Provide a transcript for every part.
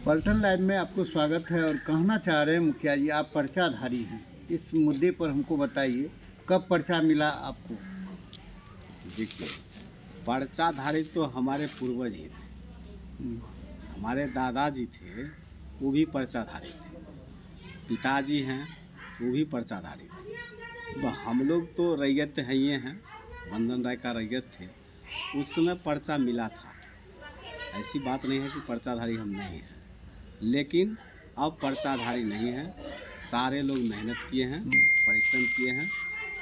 पलटन लाइव में आपको स्वागत है। और कहना चाह रहे हैं मुखिया जी, आप पर्चाधारी हैं, इस मुद्दे पर हमको बताइए, कब पर्चा मिला आपको? देखिए, पर्चाधारी तो हमारे पूर्वज ही थे। हमारे दादाजी थे, वो भी पर्चाधारी थे। पिताजी हैं, वो भी पर्चाधारी थे। तो हम लोग तो रैयत हैं, ये हैं, बंधन राय का रैयत थे। उस समय पर्चा मिला था। ऐसी बात नहीं है कि पर्चाधारी हम नहीं हैं, लेकिन अब पर्चाधारी नहीं हैं। सारे लोग मेहनत किए हैं, परिश्रम किए हैं।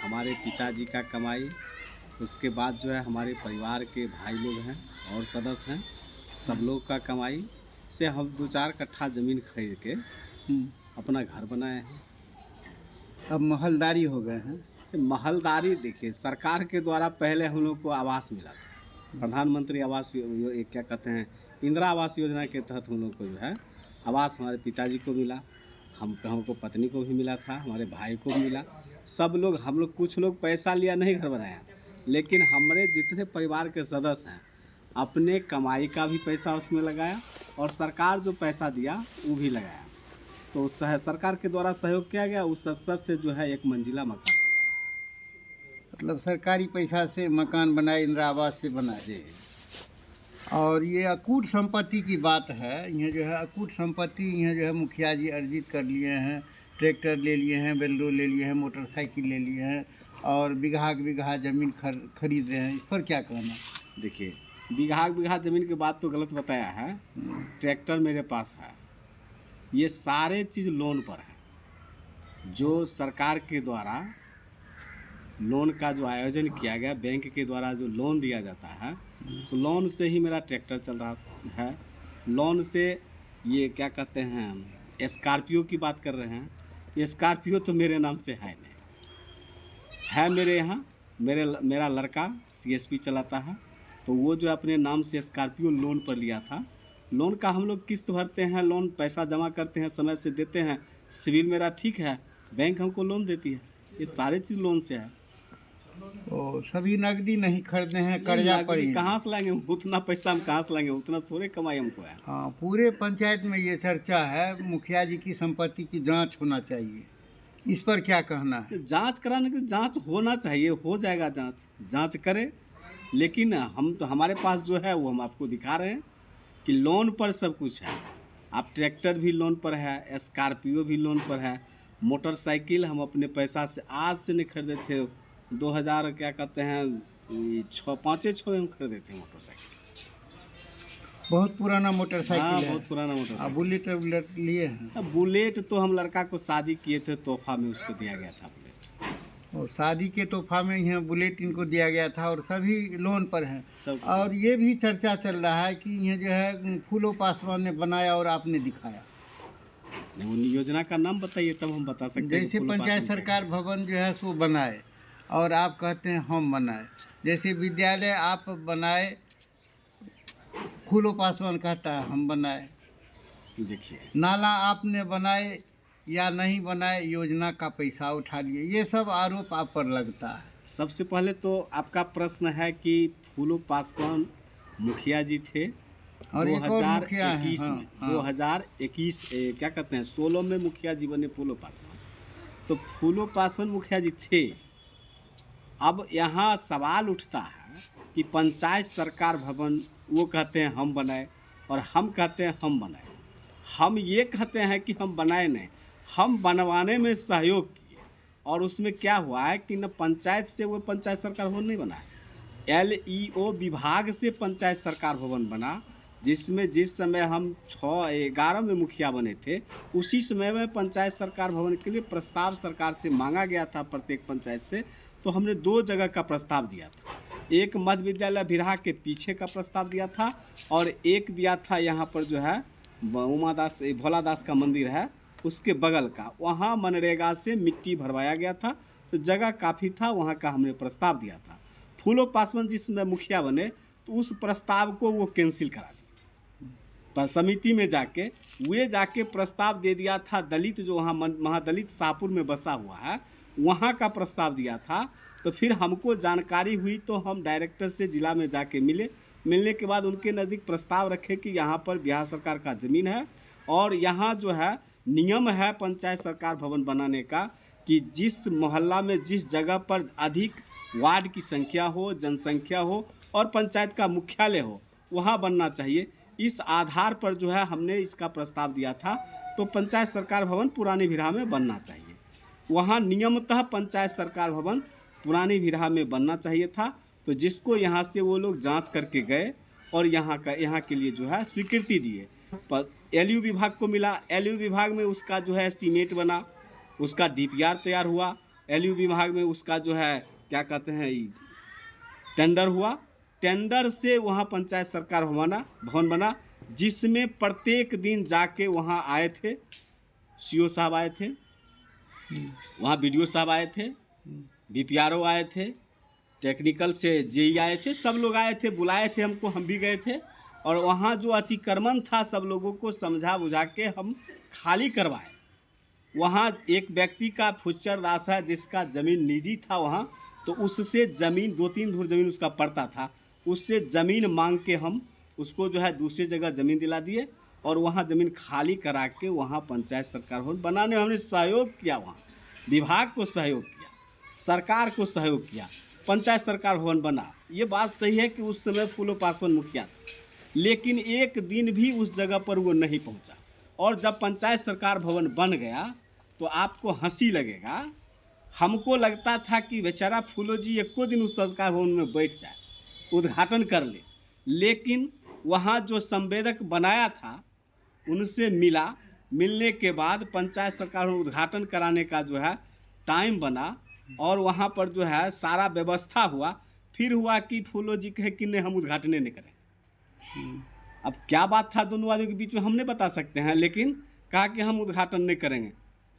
हमारे पिताजी का कमाई, उसके बाद जो है हमारे परिवार के भाई लोग हैं और सदस्य हैं, सब लोग का कमाई से हम 2-4 कट्ठा ज़मीन खरीद के अपना घर बनाए हैं। अब महलदारी हो गए हैं। महलदारी देखिए, सरकार के द्वारा पहले हम लोग को आवास मिला था। प्रधानमंत्री आवास क्या कहते हैं, इंदिरा आवास योजना के तहत हम लोग को जो है आवास हमारे पिताजी को मिला, हमको पत्नी को भी मिला था, हमारे भाई को भी मिला। सब लोग, हम लोग कुछ लोग पैसा लिया, नहीं घर बनाया, लेकिन हमारे जितने परिवार के सदस्य हैं अपने कमाई का भी पैसा उसमें लगाया और सरकार जो पैसा दिया वो भी लगाया। तो सरकार के द्वारा सहयोग किया गया, उस स्तर से जो है 1 मंजिला मकान बनवाया। मतलब सरकारी पैसा से मकान बनाए, इंदिरा आवास से बनाए जी। और ये अकूट संपत्ति की बात है। यहाँ जो है अकूट संपत्ति, यहाँ जो है मुखिया जी अर्जित कर लिए हैं। ट्रैक्टर ले लिए हैं, बेलडो ले लिए हैं, मोटरसाइकिल ले लिए हैं और बीघा ज़मीन खरीद रहे हैं। इस पर क्या कहना? देखिए, बीघा ज़मीन की बात तो गलत बताया है। ट्रैक्टर मेरे पास है, ये सारे चीज़ लोन पर है। जो सरकार के द्वारा लोन का जो आयोजन किया गया, बैंक के द्वारा जो लोन दिया जाता है, उस लोन से ही मेरा ट्रैक्टर चल रहा है। लोन से ये क्या कहते हैं, स्कॉर्पियो की बात कर रहे हैं, ये स्कॉर्पियो तो मेरे नाम से है नहीं, है मेरे यहाँ मेरा लड़का CSP चलाता है, तो वो जो अपने नाम से स्कॉर्पियो लोन पर लिया था। लोन का हम लोग किस्त भरते हैं, लोन पैसा जमा करते हैं, समय से देते हैं, सिविल मेरा ठीक है, बैंक हमको लोन देती है। ये सारे चीज़ लोन से है। तो सभी नकदी नहीं खरीदे हैं, कर्जा पर ही। कहाँ से लाएंगे उतना पैसा, हम कहाँ से लाएंगे, उतना थोड़े कमाई हमको है। हाँ, पूरे पंचायत में ये चर्चा है मुखिया जी की संपत्ति की जांच होना चाहिए। इस पर क्या कहना है? जांच कराने की, जांच होना चाहिए, हो जाएगा जांच करें, लेकिन हम तो, हमारे पास जो है वो हम आपको दिखा रहे हैं कि लोन पर सब कुछ है। आप ट्रैक्टर भी लोन पर है, स्कॉर्पियो भी लोन पर है, मोटरसाइकिल हम अपने पैसा से आज से नहीं खरीदे थे। 2000 क्या कहते हैं, 5-6 हम खरीदे थे मोटरसाइकिल। बहुत पुराना मोटरसाइकिल हाँ, है। बहुत पुराना मोटरसाइकिल। बुलेट लिए हैं? बुलेट तो हम लड़का को शादी किए थे, तोहफा में उसको दिया गया था बुलेट। और शादी के तोहफा में यहाँ बुलेट इनको दिया गया था और सभी लोन पर हैं। सब। और ये भी चर्चा चल रहा है कि यह जो है फूलो पासवान ने बनाया और आपने दिखाया। वो योजना का नाम बताइए, तब हम बता सकते हैं। जैसे पंचायत सरकार भवन जो है सो बनाए और आप कहते हैं हम बनाए। जैसे विद्यालय आप बनाए, फूलो पासवान कहता है हम बनाए। देखिए, नाला आपने बनाए या नहीं बनाए, योजना का पैसा उठा लिए, ये सब आरोप आप पर लगता है। सबसे पहले तो आपका प्रश्न है कि फूलो पासवान मुखिया जी थे और एक और मुखिया है। 2021 में। 2021 क्या कहते हैं, 16 में मुखिया जी बने फूलो पासवान। तो फूलो पासवान मुखिया जी थे। अब यहाँ सवाल उठता है कि पंचायत सरकार भवन वो कहते हैं हम बनाए और हम कहते हैं हम बनाए। हम ये कहते हैं कि हम बनाए नहीं, हम बनवाने में सहयोग किए। और उसमें क्या हुआ है कि न पंचायत से वो पंचायत सरकार भवन नहीं बना है, LEO विभाग से पंचायत सरकार भवन बना, जिसमें जिस समय हम 6-11 में मुखिया बने थे, उसी समय में पंचायत सरकार भवन के लिए प्रस्ताव सरकार से मांगा गया था प्रत्येक पंचायत से। तो हमने 2 जगह का प्रस्ताव दिया था, एक मध्य विद्यालय भिराह के पीछे का प्रस्ताव दिया था और एक दिया था यहाँ पर जो है भोला दास का मंदिर है उसके बगल का, वहाँ मनरेगा से मिट्टी भरवाया गया था। तो जगह काफ़ी था, वहाँ का हमने प्रस्ताव दिया था। फूलो पासवान जिसमें मुखिया बने तो उस प्रस्ताव को वो कैंसिल करा दिया। समिति में जाके प्रस्ताव दे दिया था, दलित जो वहाँ महादलित शाहपुर में बसा हुआ है, वहाँ का प्रस्ताव दिया था। तो फिर हमको जानकारी हुई तो हम डायरेक्टर से जिला में जाके मिलने के बाद उनके नज़दीक प्रस्ताव रखे कि यहाँ पर बिहार सरकार का ज़मीन है और यहाँ जो है नियम है पंचायत सरकार भवन बनाने का कि जिस मोहल्ला में जिस जगह पर अधिक वार्ड की संख्या हो, जनसंख्या हो और पंचायत का मुख्यालय हो, वहाँ बनना चाहिए। इस आधार पर जो है हमने इसका प्रस्ताव दिया था। तो पंचायत सरकार भवन पुरानी भिराह में बनना चाहिए। वहाँ नियमतः पंचायत सरकार भवन पुरानी भिराह में बनना चाहिए था। तो जिसको यहाँ से वो लोग जांच करके गए और यहाँ के लिए जो है स्वीकृति दिए। पर एलयू विभाग को मिला, एलयू विभाग में उसका जो है एस्टीमेट बना, उसका डीपीआर तैयार हुआ, एलयू विभाग में उसका जो है क्या कहते हैं टेंडर हुआ, टेंडर से वहाँ पंचायत सरकार भवन बना, जिसमें प्रत्येक दिन जाके वहाँ आए थे, सीओ साहब आए थे, वहाँ बीडीओ साहब आए थे, बीपीआरओ आए थे, टेक्निकल से जेई आए थे, सब लोग आए थे, बुलाए थे हमको, हम भी गए थे। और वहाँ जो अतिक्रमण था सब लोगों को समझा बुझा के हम खाली करवाए। वहाँ एक व्यक्ति का फुच्चर दास है जिसका ज़मीन निजी था वहाँ, तो उससे ज़मीन 2-3 धुर ज़मीन उसका पड़ता था, उससे ज़मीन मांग के हम उसको जो है दूसरी जगह ज़मीन दिला दिए और वहाँ ज़मीन खाली करा के वहाँ पंचायत सरकार भवन बनाने में हमने सहयोग किया। वहाँ विभाग को सहयोग किया, सरकार को सहयोग किया, पंचायत सरकार भवन बना। ये बात सही है कि उस समय फूलो पासवान मुखिया था, लेकिन एक दिन भी उस जगह पर वो नहीं पहुँचा। और जब पंचायत सरकार भवन बन गया तो आपको हंसी लगेगा, हमको लगता था कि बेचारा फूलो जी एको दिन उस सरकार भवन में बैठ जाए, उद्घाटन कर ले। लेकिन वहाँ जो संवेदक बनाया था उनसे मिलने के बाद पंचायत सरकार भवन उद्घाटन कराने का जो है टाइम बना और वहाँ पर जो है सारा व्यवस्था हुआ। फिर हुआ कि फूलो जी कहे कि नहीं हम उद्घाटन नहीं करें। अब क्या बात था दोनों आदमी के बीच में हम नहीं बता सकते हैं, लेकिन कहा कि हम उद्घाटन नहीं करेंगे।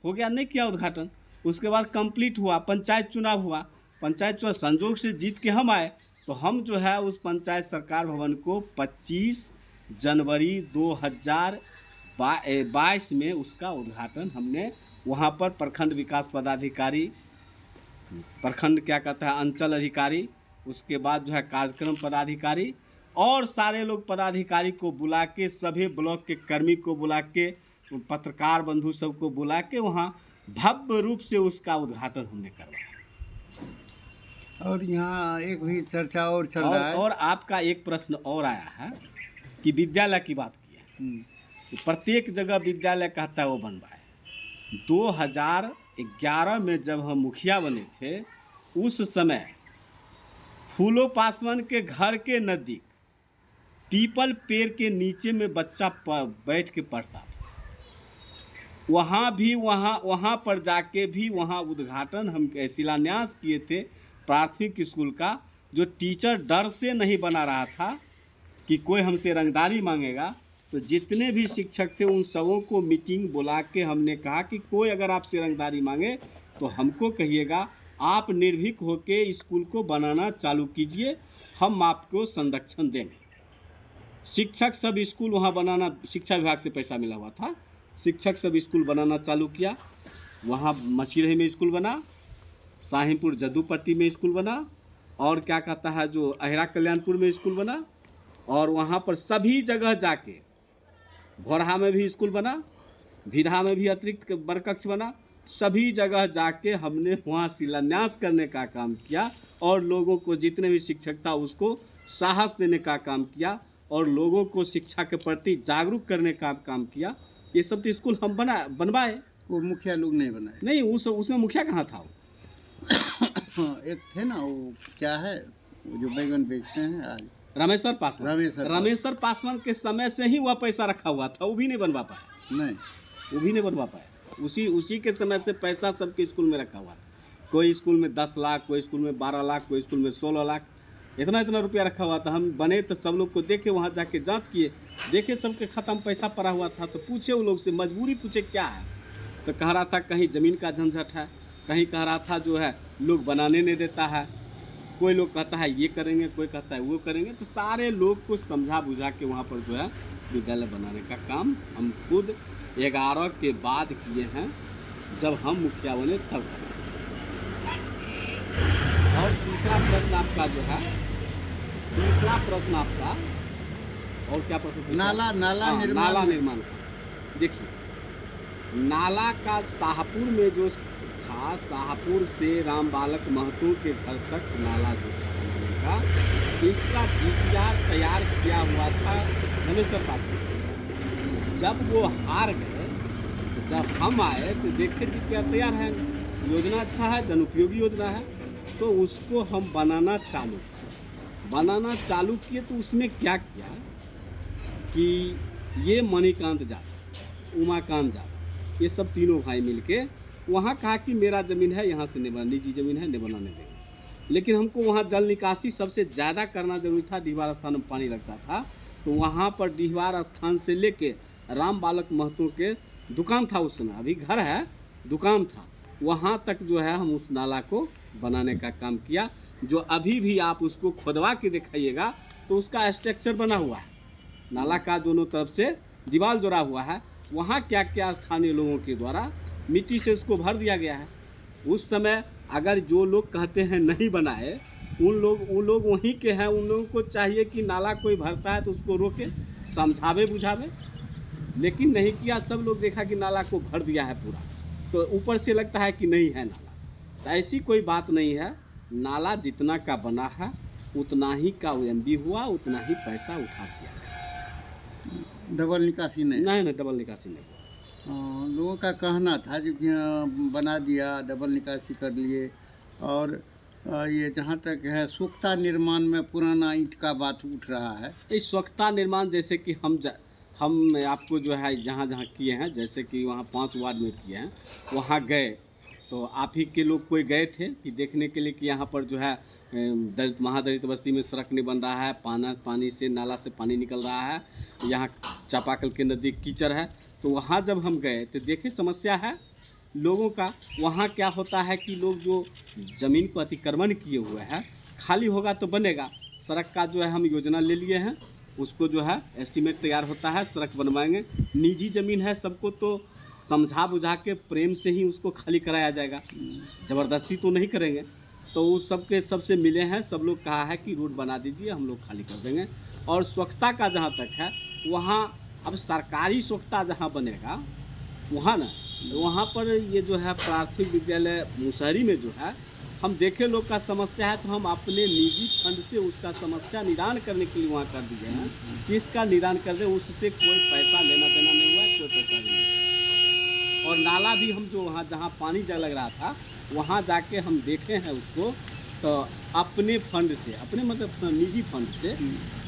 हो गया, नहीं किया उद्घाटन। उसके बाद कंप्लीट हुआ, पंचायत चुनाव हुआ, पंचायत चुनाव संजोग से जीत के हम आए। तो हम जो है उस पंचायत सरकार भवन को 25 जनवरी 2022 में उसका उद्घाटन हमने वहाँ पर प्रखंड विकास पदाधिकारी, प्रखंड क्या कहता है अंचल अधिकारी, उसके बाद जो है कार्यक्रम पदाधिकारी और सारे लोग पदाधिकारी को बुला के, सभी ब्लॉक के कर्मी को बुला के, पत्रकार बंधु सबको बुला के वहाँ भव्य रूप से उसका उद्घाटन हमने करवाया। और यहाँ एक भी चर्चा और चल रहा है। और आपका एक प्रश्न और आया है कि विद्यालय की बात की है। तो प्रत्येक जगह विद्यालय कहता है वो बनवाए। 2011 में जब हम मुखिया बने थे उस समय फूलो पासवान के घर के नज़दीक पीपल पेड़ के नीचे में बच्चा बैठ के पढ़ता था। वहाँ पर जाके भी वहाँ उद्घाटन हम शिलान्यास किए थे प्राथमिक स्कूल का, जो टीचर डर से नहीं बना रहा था कि कोई हमसे रंगदारी मांगेगा। तो जितने भी शिक्षक थे उन सबों को मीटिंग बुला के हमने कहा कि कोई अगर आपसे रंगदारी मांगे तो हमको कहिएगा, आप निर्भीक होके स्कूल को बनाना चालू कीजिए, हम आपको संरक्षण देंगे। शिक्षक सब स्कूल वहाँ बनाना, शिक्षा विभाग से पैसा मिला हुआ था, शिक्षक सब स्कूल बनाना चालू किया। वहाँ मछीरही में स्कूल बना, साहिमपुर जद्दूपट्टी में स्कूल बना, और क्या कहता है जो अहिरा कल्याणपुर में स्कूल बना, और वहाँ पर सभी जगह जाके भोरहा में भी स्कूल बना, भिरहा में भी अतिरिक्त बरकक्ष बना, सभी जगह जाके हमने वहाँ शिलान्यास करने का काम किया और लोगों को जितने भी शिक्षक था उसको साहस देने का काम किया और लोगों को शिक्षा के प्रति जागरूक करने का काम किया। ये सब तो स्कूल हम बनवाए। वो मुखिया लोग नहीं बनाए। नहीं, उसमें मुखिया कहाँ था वो? हाँ, एक थे ना, वो क्या है वो जो बैगन बेचते हैं आज, रामेश्वर पासवान के समय से ही वह पैसा रखा हुआ था, वो भी नहीं बनवा पाया। नहीं, वो भी नहीं बनवा पाया। उसी के समय से पैसा सबके स्कूल में रखा हुआ था। कोई स्कूल में 10 लाख, कोई स्कूल में 12 लाख, कोई स्कूल में 16 लाख, इतना रुपया रखा हुआ था। हम बने तो सब लोग को देखे, वहाँ जाके जांच किए, देखे सबके ख़त्म पैसा पड़ा हुआ था। तो पूछे वो लोग से, मजबूरी पूछे क्या है, तो कह रहा था कहीं ज़मीन का झंझट है, कहीं कह रहा था जो है लोग बनाने नहीं देता है, कोई लोग कहता है ये करेंगे, कोई कहता है वो करेंगे। तो सारे लोग को समझा बुझा के वहाँ पर जो है विद्यालय बनाने का काम हम खुद 11 के बाद किए हैं, जब हम मुखिया बने तब। और तीसरा प्रश्न आपका जो है, और क्या प्रश्न? नाला निर्माण। देखिए, नाला का शाहपुर में जो था, शाहपुर से राम बालक महतो के घर तक नाला जो था बनाने का, इसका डीपीआर तैयार किया हुआ था धनेश्वर पासवान। जब वो हार गए, जब हम आए तो देखे कि क्या तैयार है, योजना अच्छा है, जनउपयोगी योजना है, तो उसको हम बनाना चालू किए। तो उसमें क्या किया कि ये मणिकांत जाधव, उमाकांत जाधव, ये सब तीनों भाई मिलके वहाँ कहा कि मेरा ज़मीन है, यहाँ से नहीं बना, निजी ज़मीन है, नहीं बनाने देंगे। लेकिन हमको वहाँ जल निकासी सबसे ज़्यादा करना जरूरी था, डीहवार स्थान में पानी लगता था, तो वहाँ पर डीहवार स्थान से लेके राम बालक महतो के दुकान था उस समय, अभी घर है, दुकान था, वहाँ तक जो है हम उस नाला को बनाने का काम किया। जो अभी भी आप उसको खुदवा के दिखाइएगा तो उसका स्ट्रक्चर बना हुआ है, नाला का दोनों तरफ से दीवार जोड़ा हुआ है। वहाँ क्या क्या स्थानीय लोगों के द्वारा मिट्टी से उसको भर दिया गया है। उस समय अगर जो लोग कहते हैं नहीं बनाए, उन लोग वहीं के हैं, उन लोगों को चाहिए कि नाला कोई भरता है तो उसको रोके, समझावे बुझावे, लेकिन नहीं किया। सब लोग देखा कि नाला को भर दिया है पूरा, तो ऊपर से लगता है कि नहीं है नाला। तो ऐसी कोई बात नहीं है, नाला जितना का बना है उतना ही का ओएमबी हुआ, उतना ही पैसा उठा दिया गया। डबल निकासी नहीं, डबल निकासी नहीं हुआ। लोगों का कहना था जो कि बना दिया, डबल निकासी कर लिए, और ये जहाँ तक है सोख्ता निर्माण में पुराना ईंट का बात उठ रहा है। इस सोख्ता निर्माण जैसे कि हम आपको जो है जहाँ जहाँ किए हैं, जैसे कि वहाँ 5 वार्ड में किए हैं, वहाँ गए तो आप ही के लोग कोई गए थे कि देखने के लिए कि यहाँ पर जो है दलित महादलित बस्ती में सड़क नहीं बन रहा है, पानी से नाला से पानी निकल रहा है, यहाँ चापाकल के नज़दीक कीचड़ है। तो वहाँ जब हम गए तो देखे समस्या है लोगों का। वहाँ क्या होता है कि लोग जो ज़मीन को अतिक्रमण किए हुए हैं, खाली होगा तो बनेगा। सड़क का जो है हम योजना ले लिए हैं, उसको जो है एस्टीमेट तैयार होता है, सड़क बनवाएंगे। निजी ज़मीन है, सबको तो समझा बुझा के प्रेम से ही उसको खाली कराया जाएगा, ज़बरदस्ती तो नहीं करेंगे। तो उस सबसे मिले हैं, सब लोग कहा है कि रोड बना दीजिए, हम लोग खाली कर देंगे। और स्वच्छता का जहाँ तक है, वहाँ अब सरकारी स्वच्छता जहाँ बनेगा वहाँ ना, वहाँ पर ये जो है प्राथमिक विद्यालय मुसहरी में जो है, हम देखे लोग का समस्या है तो हम अपने निजी फंड से उसका समस्या निदान करने के लिए वहाँ कर दिए हैं कि इसका निदान कर दें। उससे कोई पैसा लेना देना नहीं हुआ है, कोई पैसा नहीं। और नाला भी हम जो वहाँ जहाँ पानी जग लग रहा था, वहाँ जाके हम देखे हैं उसको, तो अपने फंड से, अपने मतलब निजी फंड से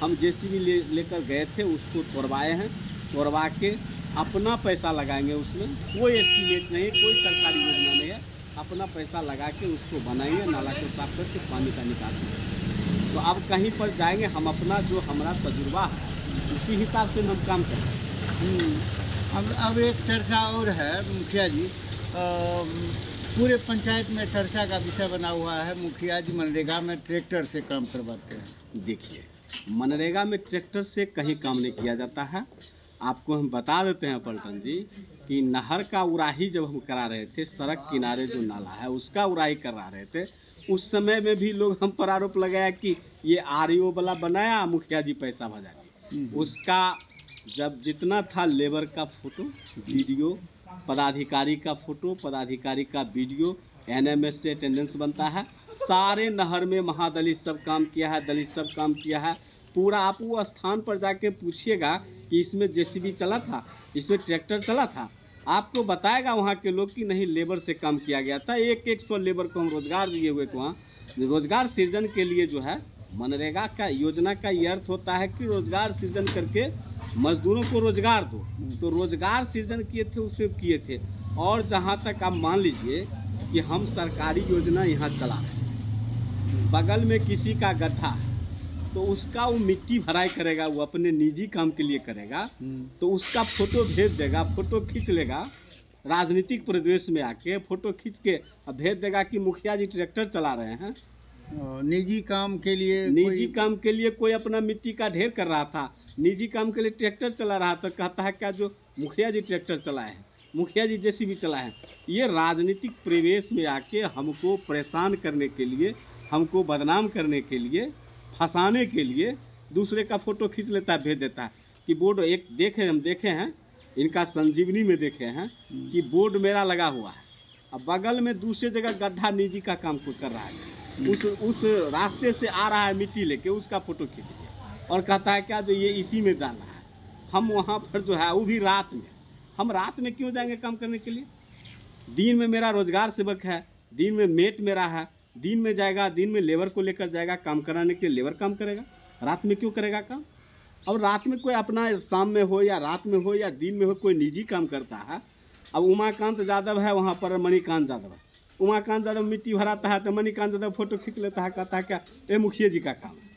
हम जेसीबी लेकर गए थे, उसको तोड़वाए हैं। तोड़वा के अपना पैसा लगाएंगे, उसमें कोई एस्टीमेट नहीं है, कोई सरकारी योजना नहीं है, अपना पैसा लगा के उसको बनाएंगे, नाला को साफ करके पानी का निकासी करेंगे। तो अब कहीं पर जाएंगे, हम अपना जो हमारा तजुर्बा है उसी हिसाब से हम काम करेंगे। अब एक चर्चा और है मुखिया जी, पूरे पंचायत में चर्चा का विषय बना हुआ है, मुखिया जी मनरेगा में ट्रैक्टर से काम करवाते हैं। देखिए, मनरेगा में ट्रैक्टर से कहीं काम नहीं किया जाता है। आपको हम बता देते हैं पलटन जी कि नहर का उराही जब हम करा रहे थे, सड़क किनारे जो नाला है उसका उराही करा रहे थे, उस समय में भी लोग हम पर आरोप लगाया कि ये आरईओ वाला बनाया, मुखिया जी पैसा भजा दिए। उसका जब जितना था लेबर का फोटो, वीडियो, पदाधिकारी का फोटो, पदाधिकारी का वीडियो, एनएमएस से अटेंडेंस बनता है। सारे नहर में महादलित सब काम किया है, दलित सब काम किया है। पूरा आप वो स्थान पर जाके पूछिएगा कि इसमें जेसीबी चला था, इसमें ट्रैक्टर चला था, आपको बताएगा वहाँ के लोग कि नहीं, लेबर से काम किया गया था। 100 लेबर को हम रोजगार दिए हुए थे। वहाँ रोजगार सृजन के लिए जो है मनरेगा का योजना का ये अर्थ होता है कि रोजगार सृजन करके मजदूरों को रोजगार दो। तो रोजगार सृजन किए थे, उसे किए थे। और जहाँ तक आप मान लीजिए कि हम सरकारी योजना यहाँ चला रहे हैं, बगल में किसी का गड्ढा है तो उसका वो मिट्टी भराई करेगा, वो अपने निजी काम के लिए करेगा, तो उसका फोटो भेज देगा, फोटो खींच लेगा, राजनीतिक परिवेश में आके फोटो खींच के भेज देगा कि मुखिया जी ट्रैक्टर चला रहे हैं। निजी काम के लिए कोई अपना मिट्टी का ढेर कर रहा था, निजी काम के लिए ट्रैक्टर चला रहा था, कहता है क्या जो मुखिया जी ट्रैक्टर चलाए हैं, मुखिया जी जेसीबी चलाए हैं। ये राजनीतिक परिवेश में आके हमको परेशान करने के लिए, हमको बदनाम करने के लिए, फंसाने के लिए दूसरे का फोटो खींच लेता है, भेज देता है कि बोर्ड एक हम देखे हैं, इनका संजीवनी में देखे हैं कि बोर्ड मेरा लगा हुआ है, अब बगल में दूसरी जगह गड्ढा निजी का काम कुछ कर रहा है, उस रास्ते से आ रहा है मिट्टी लेके, उसका फोटो खींच लिया और कहता है क्या जो ये इसी में डालना है। हम वहाँ पर जो है वो भी रात में, हम रात में क्यों जाएंगे काम करने के लिए? दिन में मेरा रोजगार सेवक है, दिन में मेट मेरा है, दिन में जाएगा, दिन में लेबर को लेकर जाएगा काम कराने के लिए, लेबर काम करेगा, रात में क्यों करेगा काम? और रात में कोई अपना शाम में हो या रात में हो या दिन में हो कोई निजी काम करता है। अब उमाकांत यादव है वहाँ पर, मणिकांत यादव है, उमाकांत यादव मिट्टी भराता है तो मणिकांत यादव फोटो खींच लेता है, कहता है क्या ये मुखिया जी का काम है।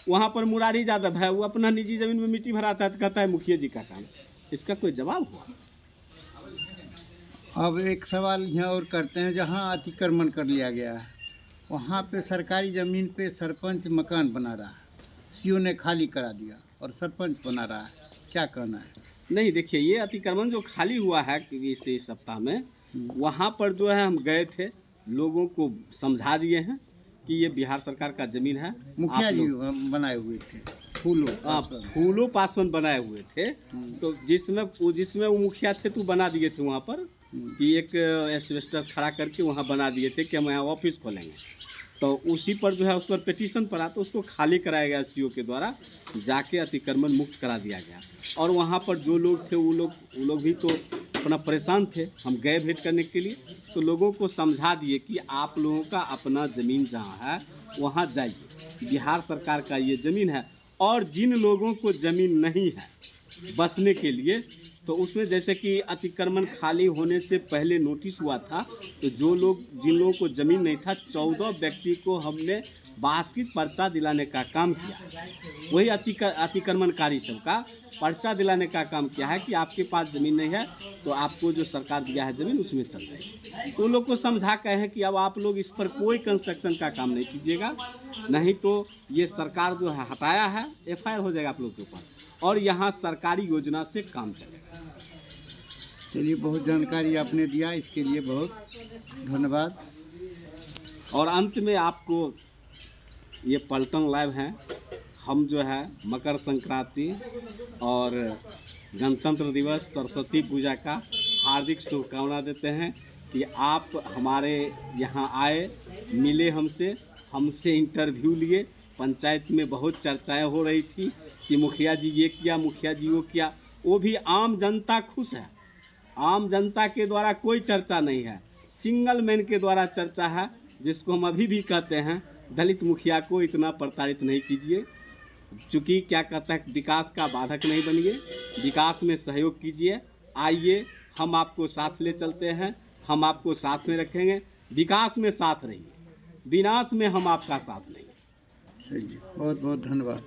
वहाँ पर मुरारी यादव है, वो अपना निजी ज़मीन में मिट्टी भराता है तो कहता है मुखिया जी का काम। इसका कोई जवाब हुआ? अब एक सवाल यहाँ और करते हैं, जहाँ अतिक्रमण कर लिया गया है वहाँ पे सरकारी ज़मीन पे सरपंच मकान बना रहा है, सीओ ने खाली करा दिया और सरपंच बना रहा है, क्या कहना है? नहीं देखिए, ये अतिक्रमण जो खाली हुआ है इस सप्ताह में, वहाँ पर जो है हम गए थे, लोगों को समझा दिए हैं कि ये बिहार सरकार का ज़मीन है। मुखिया जी बनाए हुए थे, फूलो पासवान बनाए हुए थे, तो जिसमें वो मुखिया थे तो बना दिए थे वहाँ पर कि एक एस्बेस्टस खड़ा करके वहाँ बना दिए थे कि हम यहाँ ऑफिस खोलेंगे। तो उसी पर जो है उस पर पिटीशन पड़ा तो उसको खाली कराया गया सीओ के द्वारा, जाके अतिक्रमण मुक्त करा दिया गया। और वहाँ पर जो लोग थे वो लोग भी तो अपना परेशान थे। हम गए भेंट करने के लिए तो लोगों को समझा दिए कि आप लोगों का अपना ज़मीन जहाँ है वहाँ जाइए, बिहार सरकार का ये ज़मीन है। और जिन लोगों को ज़मीन नहीं है बसने के लिए, तो उसमें जैसे कि अतिक्रमण खाली होने से पहले नोटिस हुआ था, तो जिन लोगों को ज़मीन नहीं था 14 व्यक्ति को हमने बास्कित पर्चा दिलाने का काम किया। वही अतिक्रमणकारी सबका पर्चा दिलाने का काम किया है कि आपके पास ज़मीन नहीं है तो आपको जो सरकार दिया है ज़मीन उसमें चल रही। तो लोग को समझा कहे हैं कि अब आप लोग इस पर कोई कंस्ट्रक्शन का काम नहीं कीजिएगा, नहीं तो ये सरकार जो है हटाया है, FIR हो जाएगा आप लोग के ऊपर और यहाँ सरकारी योजना से काम चलेगा। चलिए, बहुत जानकारी आपने दिया, इसके लिए बहुत धन्यवाद। और अंत में आपको ये पलटन लाइव हैं, हम जो है मकर संक्रांति और गणतंत्र दिवस, सरस्वती पूजा का हार्दिक शुभकामना देते हैं कि आप हमारे यहाँ आए, मिले हमसे इंटरव्यू लिए। पंचायत में बहुत चर्चाएं हो रही थी कि मुखिया जी ये किया, मुखिया जी वो किया, वो भी आम जनता खुश है। आम जनता के द्वारा कोई चर्चा नहीं है, सिंगल मैन के द्वारा चर्चा है, जिसको हम अभी भी कहते हैं दलित मुखिया को इतना प्रताड़ित नहीं कीजिए। चूँकि क्या कहता है, विकास का बाधक नहीं बनिए, विकास में सहयोग कीजिए। आइए, हम आपको साथ ले चलते हैं, हम आपको साथ में रखेंगे। विकास में साथ रहिए, विनाश में हम आपका साथ नहीं। सही है, बहुत बहुत धन्यवाद।